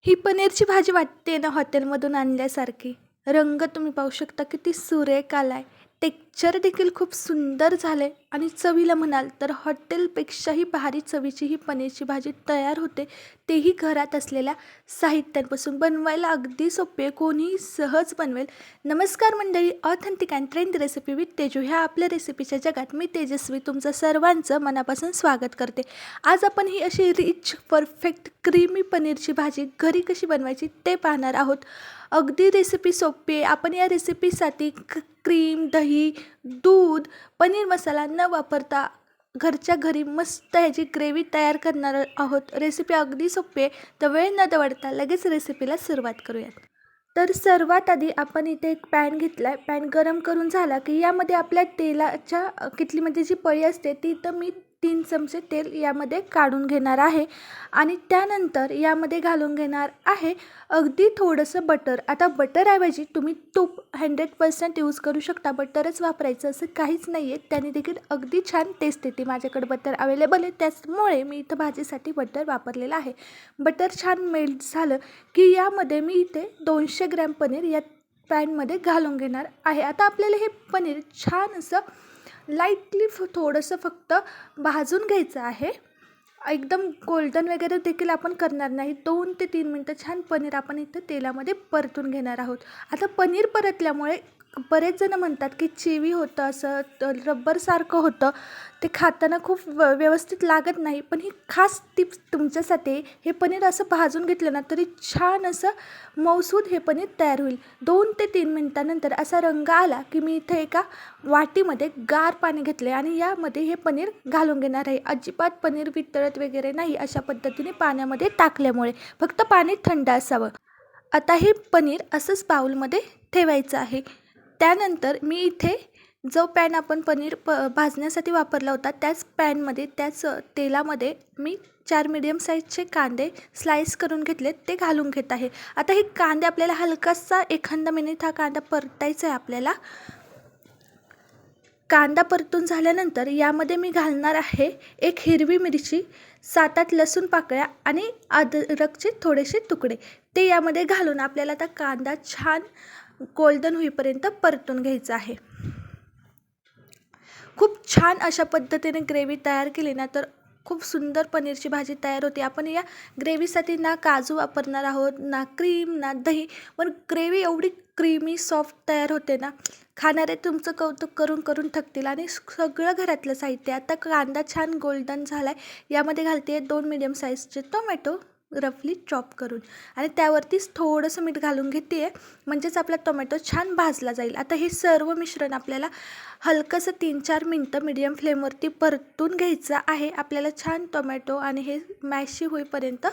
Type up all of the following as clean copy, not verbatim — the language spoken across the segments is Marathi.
ही पनीरची भाजी वाटते ना हॉटेलमधून आणल्यासारखी. रंग तुम्ही पाहू शकता किती सुरेख आलाय. टेक्स्चर देखील खूप सुंदर झालंय आणि चवीला म्हणाल तर हॉटेलपेक्षाही भारी चवीची ही पनीरची भाजी तयार होते. तेही घरात असलेल्या साहित्यांपासून. बनवायला अगदी सोपे, कोणीही सहज बनवेल. नमस्कार मंडळी, authentic and trend recipe with Teju ह्या आपल्या रेसिपीच्या जगात मी तेजस्वी तुमचं सर्वांचं मनापासून स्वागत करते. आज आपण ही अशी रिच, परफेक्ट, क्रीमी पनीरची भाजी घरी कशी बनवायची ते पाहणार आहोत. अगदी रेसिपी सोपी आहे. आपण या रेसिपीसाठी क्रीम, दही, दूध, पनीर मसाला न वापरता घरच्या घरी मस्त ह्याची ग्रेव्ही तयार करणार आहोत. रेसिपी अगदी सोपी आहे. तर वेळ न दवडता लगेच रेसिपीला सुरुवात करूयात. तर सर्वात आधी आपण इथे एक पॅन घेतला आहे. पॅन गरम करून झाला की यामध्ये आपल्या तेलाच्या किटलीमध्ये जी पळी असते ती तर मी 3 चमचे तेल यामध्ये काढून घेणार आहे आणि त्यानंतर यामध्ये घालून घेणार आहे अगदी थोडंसं बटर. आता बटरऐवजी तुम्ही तूप 100% यूज करू शकता. बटरच वापरायचं असं काहीच नाही आहे. त्याने देखील अगदी छान टेस्ट येते. माझ्याकडे बटर अवेलेबल आहे त्याचमुळे मी इथं भाजीसाठी बटर वापरलेलं आहे. बटर छान मेल्ट झालं की यामध्ये मी इथे 200 ग्रॅम पनीर या पॅनमध्ये घालून घेणार आहे. आता आपल्याला हे पनीर छान असं लाईटली थोडंसं फक्त भाजून घ्यायचं आहे. एकदम गोल्डन वगैरे देखील आपण करणार नाही. 2 ते 3 मिनटं छान पनीर आपण इथं तेलामध्ये परतून घेणार आहोत. आता पनीर परतल्यामुळे बरेच जण म्हणतात की चेवी होतं, असं रब्बरसारखं होतं, ते खाताना खूप व्यवस्थित लागत नाही. पण ही खास टिप्स तुमच्यासाठी. हे पनीर असं भाजून घेतलं ना तरी छान असं मऊसूद हे पनीर तयार होईल. 2 ते 3 मिनटानंतर असा रंग आला की मी इथे एका वाटीमध्ये गार पाणी घेतले आणि यामध्ये हे पनीर घालून घेणार आहे. अजिबात पनीर वितळत वगैरे नाही अशा पद्धतीने पाण्यामध्ये टाकल्यामुळे. फक्त पाणी थंड असावं. आता हे पनीर असंच बाउलमध्ये ठेवायचं आहे. त्यानंतर मी इथे जो पॅन आपण पनीर भाजण्यासाठी वापरला होता त्याच पॅनमध्ये त्याच तेलामध्ये मी 4 मीडियम साईजचे कांदे स्लाइस करून घेतलेत ते घालून घेत आहे. आता हे कांदे आपल्याला हलकासा एखादा मिनिट हा कांदा परतायचा आहे आपल्याला. कांदा परतून झाल्यानंतर यामध्ये मी घालणार आहे एक हिरवी मिरची, 7-8 लसूण पाकळ्या आणि अद्रकचे थोडेसे तुकडे. ते यामध्ये घालून आपल्याला आता कांदा छान गोल्डन होईपर्यंत परतून घ्यायचा आहे. खूप छान अशा पद्धतीने ग्रेव्ही तयार केली ना तर खूप सुंदर पनीरची भाजी तयार होते. आपण या ग्रेव्हीसाठी ना काजू वापरणार आहोत, ना क्रीम, ना दही, पण ग्रेव्ही एवढी क्रीमी सॉफ्ट तयार होते ना, खाणारे तुमचं कौतुक करून करून थकतील. आणि सगळं घरातलं साहित्य. आता कांदा छान गोल्डन झाला आहे. यामध्ये घालते 2 मीडियम साईजचे टोमॅटो रफली चॉप करून आणि त्यावरतीच थोडंसं मीठ घालून घेते आहे, म्हणजेच आपला टोमॅटो छान भाजला जाईल. आता हे सर्व मिश्रण आपल्याला हलकंसं 3-4 मिनटं मीडियम फ्लेमवरती परतून घ्यायचं आहे. आपल्याला छान टोमॅटो आणि हे मॅशी होईपर्यंत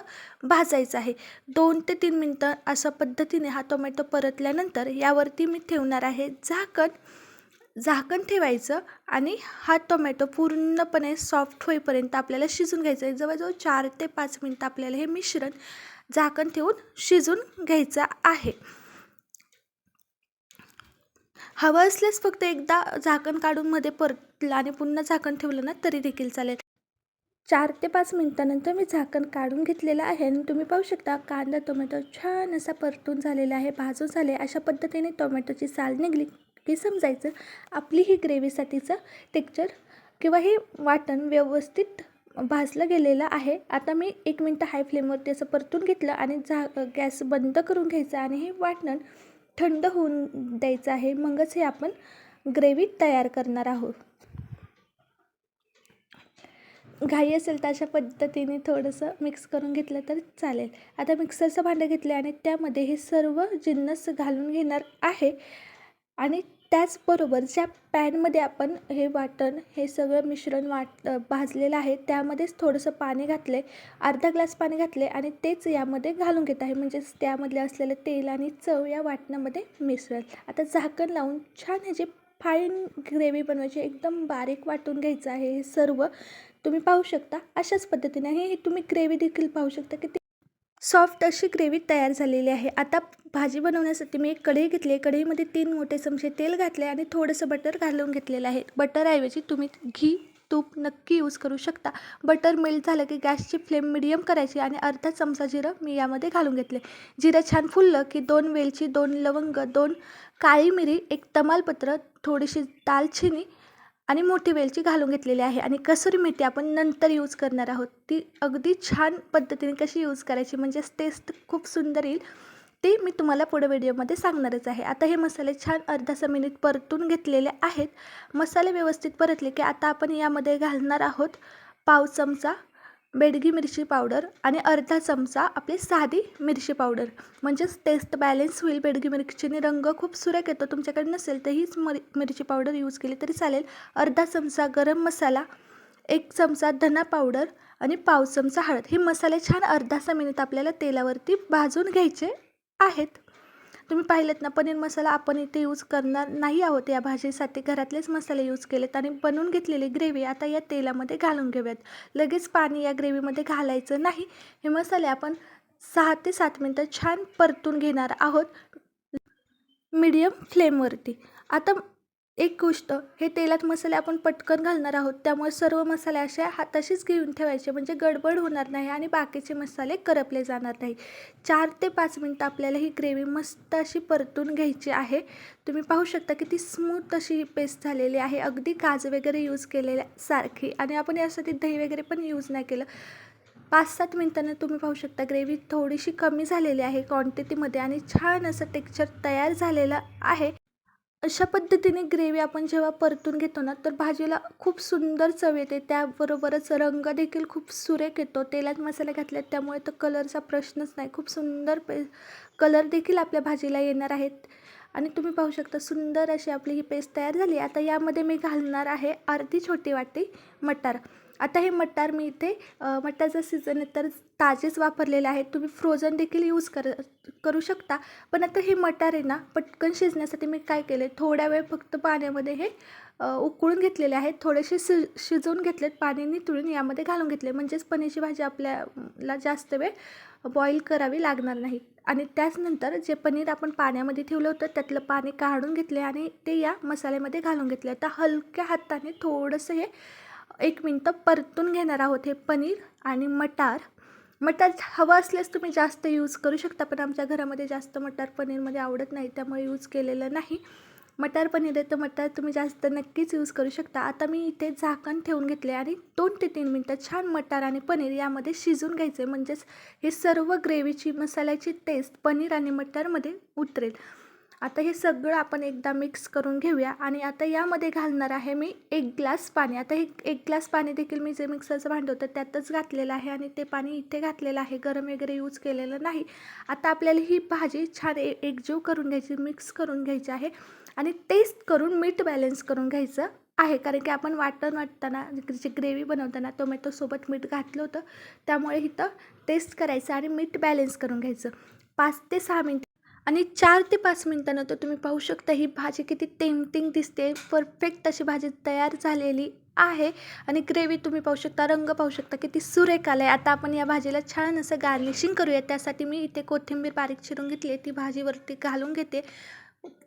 भाजायचं आहे. 2 ते 3 मिनटं अशा पद्धतीने हा टोमॅटो परतल्यानंतर यावरती मी ठेवणार आहे झाकण. झाकण ठेवायचं आणि हा टोमॅटो पूर्णपणे सॉफ्ट होईपर्यंत आपल्याला शिजून घ्यायचं आहे. जवळजवळ 4 ते 5 मिनटं आपल्याला हे मिश्रण झाकण ठेवून शिजून घ्यायचं आहे. हवं असल्यास फक्त एकदा झाकण काढून मध्ये परतलं आणि पुन्हा झाकण ठेवलं ना तरी देखील चालेल. 4 ते 5 मिनटानंतर मी झाकण काढून घेतलेलं आहे आणि तुम्ही पाहू शकता कांदा टोमॅटो छान असा परतून झालेला आहे, भाजून झाले. अशा पद्धतीने टोमॅटोची साल निघली की समजायचं आपली ही ग्रेव्हीसाठीचं टेक्स्चर किंवा हे वाटण व्यवस्थित भाजलं गेलेलं आहे. आता मी 1 मिनटं हाय फ्लेमवरती असं परतून घेतलं आणि गॅस बंद करून घ्यायचं आणि हे वाटण थंड होऊन द्यायचं आहे. मगच हे आपण ग्रेव्ही तयार करणार आहोत. घाई असेल तर अशा पद्धतीने थोडंसं मिक्स करून घेतलं तर चालेल. आता मिक्सरचं भांडं घेतलं आणि त्यामध्ये हे सर्व जिन्नस घालून घेणार आहे आणि त्याचबरोबर ज्या पॅनमध्ये आपण हे वाटण हे सगळं मिश्रण भाजलेलं आहे त्यामध्येच थोडंसं पाणी घातले, अर्धा ग्लास पाणी घातले आणि तेच यामध्ये घालून घेत आहे. म्हणजेच त्यामधले असलेलं तेल आणि चव या वाटणामध्ये मिसळेल. आता झाकण लावून छान ह्याची फाईन ग्रेव्ही बनवायची, एकदम बारीक वाटून घ्यायचं आहे हे सर्व. तुम्ही पाहू शकता अशाच पद्धतीने हे तुम्ही ग्रेव्ही देखील पाहू शकता की सॉफ्ट अशी ग्रेव्ही तयार झालेली आहे. आता भाजी बनवण्यासाठी मी एक कढई घेतली आहे. कढईमध्ये 3 मोठे चमचे तेल घातले आणि थोडंसं बटर घालून घेतलेलं आहे. बटरऐवजी तुम्ही घी तूप नक्की यूज करू शकता. बटर मेल्ट झालं की गॅसची फ्लेम मिडियम करायची आणि अर्धा चमचा जिरं मी यामध्ये घालून घेतले. जिरं छान फुललं की 2 वेलची, 2 लवंग, 2 काळी मिरी, 1 तमालपत्र, थोडीशी दालचिनी आणि मोठी वेलची घालून घेतलेली आहे. आणि कसुरी मेथी आपण नंतर यूज करणार आहोत. ती अगदी छान पद्धतीने कशी यूज करायची म्हणजेच टेस्ट खूप सुंदर येईल, ते मी तुम्हाला पुढे व्हिडिओमध्ये सांगणारच आहे. आता हे मसाले छान अर्धासा मिनिट परतून घेतलेले आहेत. मसाले व्यवस्थित परतले की आता आपण यामध्ये घालणार आहोत पाव चमचा बेडगी मिरची पावडर आणि अर्धा चमचा आपली साधी मिरची पावडर. म्हणजेच टेस्ट बॅलन्स होईल. बेडगी मिरचीने रंग खूप सुरेख येतो. तुमच्याकडे नसेल तर हीच मिरची पावडर यूज केली तरी चालेल. अर्धा चमचा गरम मसाला, 1 चमचा धना पावडर आणि पाव चमचा हळद. हे मसाले छान अर्धासा मिनिट आपल्याला तेलावरती भाजून घ्यायचे आहेत. तुम्ही पाहिलेत ना, पनीर मसाला आपण इथे यूज करणार नाही आहोत. या भाजीसाठी घरातलेच मसाले यूज केलेत आणि बनवून घेतलेली ग्रेव्ही आता या तेलामध्ये घालून घेऊयात. लगेच पाणी या ग्रेव्हीमध्ये घालायचं नाही. हे मसाले आपण 6 ते 7 मिनटं छान परतून घेणार आहोत मीडियम फ्लेमवरती. आता एक गोष्ट, हे तेलात मसाले आपण पटकन घालणार आहोत, त्यामुळे सर्व मसाले असे हाताशीच घेऊन ठेवायचे म्हणजे गडबड होणार नाही आणि बाकीचे मसाले करपले जाणार नाही. 4 ते 5 मिनटं आपल्याला ही ग्रेव्ही मस्त अशी परतून घ्यायची आहे. तुम्ही पाहू शकता किती स्मूथ अशी पेस्ट झालेली आहे, अगदी काजू वगैरे यूज केलेल्या सारखी. आणि आपण यासाठी दही वगैरे पण यूज नाही केलं. 5-7 मिनटांनी तुम्ही पाहू शकता ग्रेव्ही थोडीशी कमी झालेली आहे क्वांटिटीमध्ये आणि छान असं टेक्स्चर तयार झालेलं आहे. अशा पद्धतीने ग्रेव्ही आपण जेव्हा परतून घेतो ना, तर भाजीला खूप सुंदर चव येते. त्याबरोबरच रंग देखील खूप सुरेख येतो. तेलात मसाले घातलेत त्यामुळे तर कलरचा प्रश्नच नाही. खूप सुंदर कलर देखील आपल्या भाजीला येणार आहेत. आणि तुम्ही पाहू शकता सुंदर अशी आपली ही पेस्ट तयार झाली. आता यामध्ये मी घालणार आहे अर्धी छोटी वाटी मटार. आता हे मटार मी इथे मटारचा सीझन आहे तर ताजेच वापरलेले आहेत. तुम्ही फ्रोझन देखील यूज करू शकता. पण आता हे मटार आहे ना, पटकन शिजण्यासाठी मी काय केले, थोड्या वेळ फक्त पाण्यामध्ये हे उकळून घेतलेले आहेत. थोडेसे शिजवून घेतलेत, पाणी निथळून यामध्ये घालून घेतले. म्हणजेच पनीरची भाजी आपल्याला जास्त वेळ बॉईल करावी लागणार नाही. आणि त्याचनंतर जे पनीर आपण पाण्यामध्ये ठेवलं होतं त्यातलं पाणी काढून घेतले आणि ते या मसाल्यामध्ये घालून घेतले. आता हलक्या हाताने थोडंसं हे 1 मिनटं परतून घेणार आहोत हे पनीर आणि मटार. मटार हवं असल्यास तुम्ही जास्त यूज करू शकता, पण आमच्या घरामध्ये जास्त मटार पनीरमध्ये आवडत नाही त्यामुळे यूज केलेलं नाही. मटार पनीर आहे तर मटार तुम्ही जास्त नक्कीच यूज करू शकता. आता मी इथे झाकण ठेवून घेतले आणि 2 ते 3 मिनटं छान मटार आणि पनीर यामध्ये शिजून घ्यायचे. म्हणजेच हे सर्व ग्रेव्हीची मसाल्याची टेस्ट पनीर आणि मटारमध्ये उतरेल. आता हे सगळं आपण एकदा मिक्स करून घेऊया. आणि आता यामध्ये घालणार आहे मी 1 ग्लास पाणी. आता हे 1 ग्लास पाणी देखील मी जे मिक्सरचं भांडं होतं त्यातच घातलेलं आहे आणि ते पाणी इथे घातलेलं आहे, गरम वगैरे यूज केलेलं नाही. आता आपल्याला ही भाजी छान एकजीव करून घ्यायची, मिक्स करून घ्यायची आहे आणि टेस्ट करून मीठ बॅलन्स करून घ्यायचं आहे. कारण की आपण वाटताना जी ग्रेव्ही बनवताना टोमॅटोसोबत मीठ घातलं होतं, त्यामुळे इथं टेस्ट करायचं आणि मीठ बॅलन्स करून घ्यायचं. 5 ते 6 मिनिट आणि 4 ते 5 मिनिटानंतर तुम्ही पाहू शकता ही भाजी किती टेम्पटिंग दिसते. परफेक्ट अशी भाजी तयार झालेली आहे. आणि ग्रेव्ही तुम्ही पाहू शकता, रंग पाहू शकता किती सुरेख आला आहे. आता आपण या भाजीला छान असं गार्निशिंग करूया. त्यासाठी मी इथे कोथिंबीर बारीक चिरून घेतली आहे, ती भाजीवरती घालून घेते.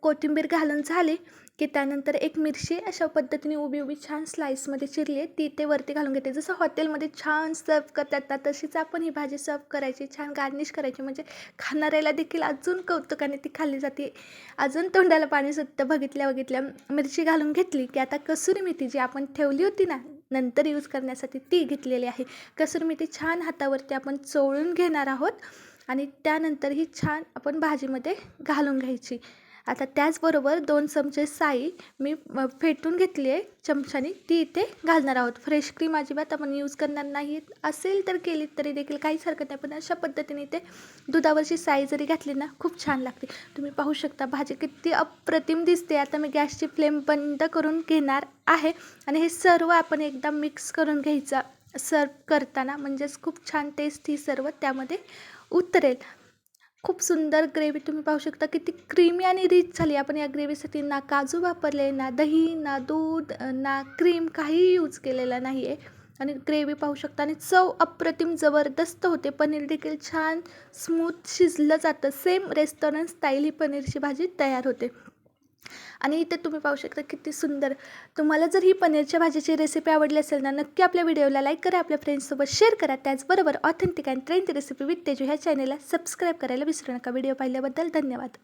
कोथिंबीर घालून झाली की त्यानंतर एक मिरची अशा पद्धतीने उभी छान स्लाईसमध्ये चिरली आहे, ती ते वरती घालून घेते. जसं हॉटेलमध्ये छान सर्व करतात ना, तशीच आपण ही भाजी सर्व करायची, छान गार्निश करायची. म्हणजे खाणाऱ्याला देखील अजून कौतुकाने ती खाल्ली जाते, अजून तोंडाला पाणी सुटतं. बघितल्या मिरची घालून घेतली की आता कसुरी मेथी जी आपण ठेवली होती ना नंतर यूज करण्यासाठी, ती घेतलेली आहे. कसुरी मेथी छान हातावरती आपण चोळून घेणार आहोत आणि त्यानंतर ही छान आपण भाजीमध्ये घालून घ्यायची. आता त्याचबरोबर 2 चमचे साई मी फेटून घेतली आहे चमच्याने, ती इथे घालणार आहोत. फ्रेश क्रीम अजिबात आपण यूज करणार नाही. असेल तर केली तरी देखील काहीच हरकत नाही, पण अशा पद्धतीने इथे दुधावरची साई जरी घातली ना खूप छान लागते. तुम्ही पाहू शकता भाजी किती अप्रतिम दिसते. आता मी गॅसची फ्लेम बंद करून घेणार आहे आणि हे सर्व आपण एकदा मिक्स करून घ्यायचं सर्व करताना. म्हणजेच खूप छान टेस्ट ही सर्व त्यामध्ये उतरेल. खूप सुंदर ग्रेव्ही तुम्ही पाहू शकता किती क्रीमी आणि रिच झाली. आपण या ग्रेव्हीसाठी ना काजू वापरले, ना दही, ना दूध, ना क्रीम, काहीही यूज केलेला नाही आहे. आणि ग्रेव्ही पाहू शकता आणि चव अप्रतिम जबरदस्त होते. पनीर देखील छान स्मूथ शिजलं जातं. सेम रेस्टॉरंट स्टाईल ही पनीरची भाजी तयार होते. आणि इथे तुम्ही पाहू शकता किती सुंदर. तुम्हाला जर ही पनीरच्या भाजीची रेसिपी आवडली असेल ना, नक्की आपल्या व्हिडिओला लाईक करा, आपल्या फ्रेंड्ससोबत शेअर करा. त्याचबरोबर authentic and trendy recipe with Teju ह्या चॅनेलला सबस्क्राईब करायला विसरू नका. व्हिडिओ पाहिल्याबद्दल धन्यवाद.